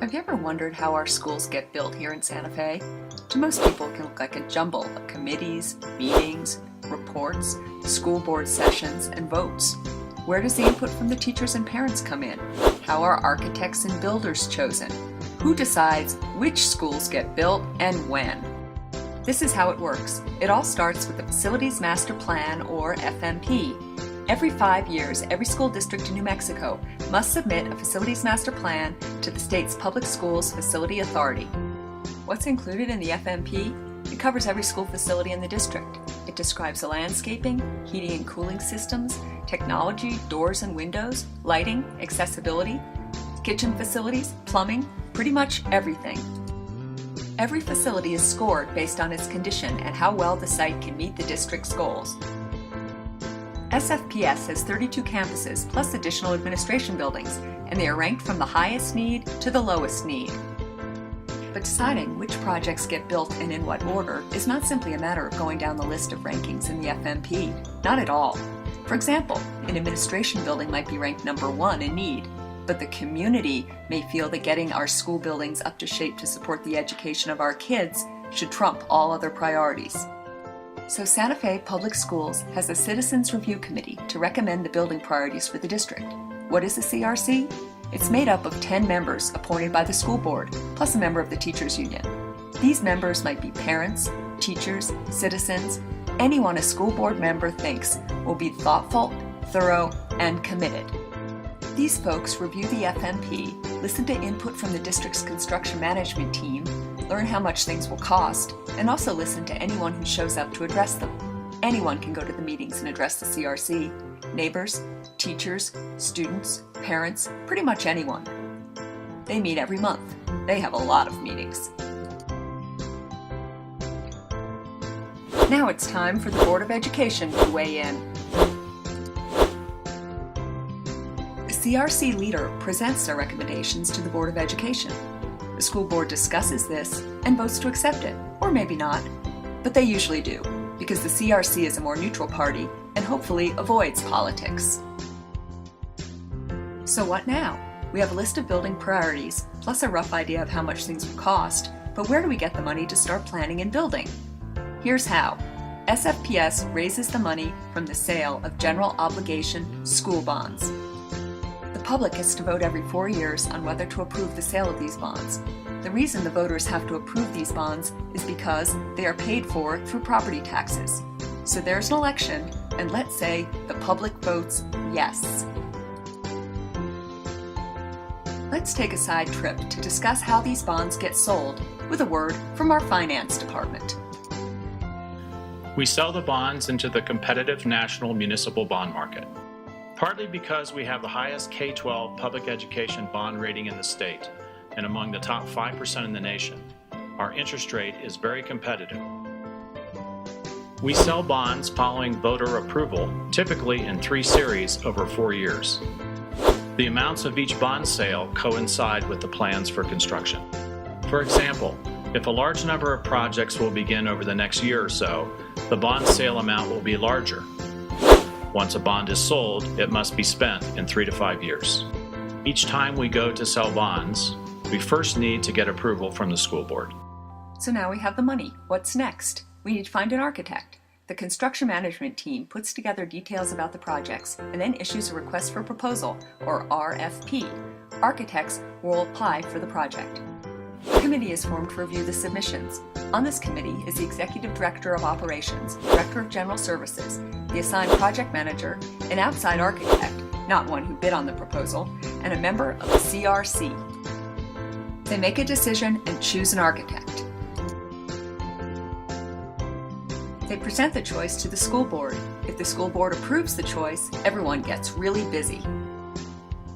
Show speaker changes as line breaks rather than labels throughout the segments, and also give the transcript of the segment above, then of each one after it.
Have you ever wondered how our schools get built here in Santa Fe? To most people, it can look like a jumble of committees, meetings, reports, school board sessions, and votes. Where does the input from the teachers and parents come in? How are architects and builders chosen? Who decides which schools get built and when? This is how it works. It all starts with the Facilities Master Plan, or FMP. Every 5 years, every school district in New Mexico must submit a Facilities Master Plan to the state's Public Schools Facility Authority. What's included in the FMP? It covers every school facility in the district. It describes the landscaping, heating and cooling systems, technology, doors and windows, lighting, accessibility, kitchen facilities, plumbing, pretty much everything. Every facility is scored based on its condition and how well the site can meet the district's goals. SFPS has 32 campuses plus additional administration buildings, and they are ranked from the highest need to the lowest need. But deciding which projects get built and in what order is not simply a matter of going down the list of rankings in the FMP. Not at all. For example, an administration building might be ranked number 1 in need, but the community may feel that getting our school buildings up to shape to support the education of our kids should trump all other priorities. So Santa Fe Public Schools has a Citizens Review Committee to recommend the building priorities for the district. What is a CRC? It's made up of 10 members appointed by the school board, plus a member of the teachers union. These members might be parents, teachers, citizens, anyone a school board member thinks will be thoughtful, thorough, and committed. These folks review the FMP, listen to input from the district's construction management team, learn how much things will cost, and also listen to anyone who shows up to address them. Anyone can go to the meetings and address the CRC. Neighbors, teachers, students, parents, pretty much anyone. They meet every month. They have a lot of meetings. Now it's time for the Board of Education to weigh in. The CRC leader presents their recommendations to the Board of Education. The school board discusses this and votes to accept it, or maybe not, but they usually do, because the CRC is a more neutral party and hopefully avoids politics. So what now? We have a list of building priorities, plus a rough idea of how much things will cost, but where do we get the money to start planning and building? Here's how. SFPS raises the money from the sale of general obligation school bonds. The public is to vote every 4 years on whether to approve the sale of these bonds. The reason the voters have to approve these bonds is because they are paid for through property taxes. So there's an election, and let's say the public votes yes. Let's take a side trip to discuss how these bonds get sold with a word from our finance department.
We sell the bonds into the competitive national municipal bond market. Partly because we have the highest K-12 public education bond rating in the state and among the top 5% in the nation, our interest rate is very competitive. We sell bonds following voter approval, typically in 3 series over 4 years. The amounts of each bond sale coincide with the plans for construction. For example, if a large number of projects will begin over the next year or so, the bond sale amount will be larger. Once a bond is sold, it must be spent in 3 to 5 years. Each time we go to sell bonds, we first need to get approval from the school board.
So now we have the money. What's next? We need to find an architect. The construction management team puts together details about the projects and then issues a request for proposal, or RFP. Architects will apply for the project. A committee is formed to review the submissions. On this committee is the Executive Director of Operations, Director of General Services, the assigned project manager, an outside architect, not one who bid on the proposal, and a member of the CRC. They make a decision and choose an architect. They present the choice to the school board. If the school board approves the choice, everyone gets really busy.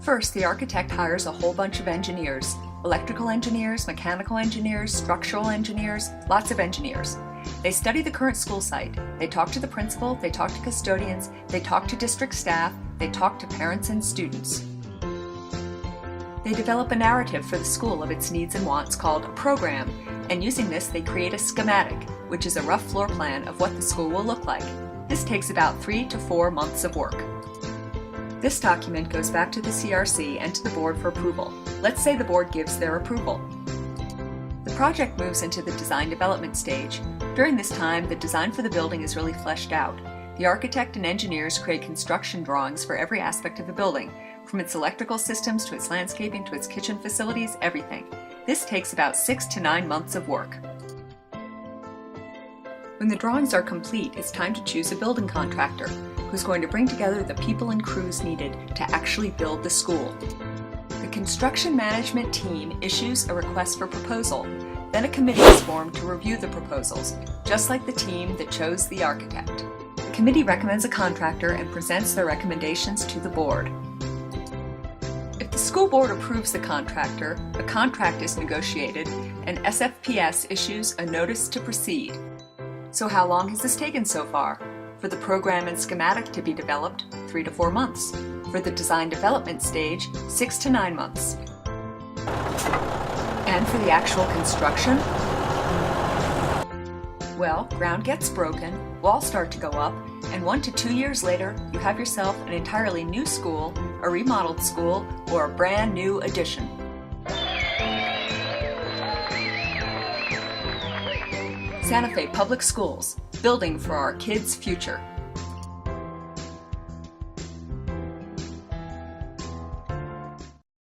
First, the architect hires a whole bunch of engineers. Electrical engineers, mechanical engineers, structural engineers, lots of engineers. They study the current school site. They talk to the principal, they talk to custodians, they talk to district staff, they talk to parents and students. They develop a narrative for the school of its needs and wants called a program, and using this they create a schematic, which is a rough floor plan of what the school will look like. This takes about 3 to 4 months of work. This document goes back to the CRC and to the board for approval. Let's say the board gives their approval. The project moves into the design development stage. During this time, the design for the building is really fleshed out. The architect and engineers create construction drawings for every aspect of the building, from its electrical systems to its landscaping to its kitchen facilities, everything. This takes about 6 to 9 months of work. When the drawings are complete, it's time to choose a building contractor who's going to bring together the people and crews needed to actually build the school. The construction management team issues a request for proposal. Then a committee is formed to review the proposals, just like the team that chose the architect. The committee recommends a contractor and presents their recommendations to the board. If the school board approves the contractor, a contract is negotiated, and SFPS issues a notice to proceed. So how long has this taken so far? For the program and schematic to be developed, 3 to 4 months. For the design development stage, 6 to 9 months. And for the actual construction? Well, ground gets broken, walls start to go up, and 1 to 2 years later, you have yourself an entirely new school, a remodeled school, or a brand new addition. Santa Fe Public Schools, building for our kids' future.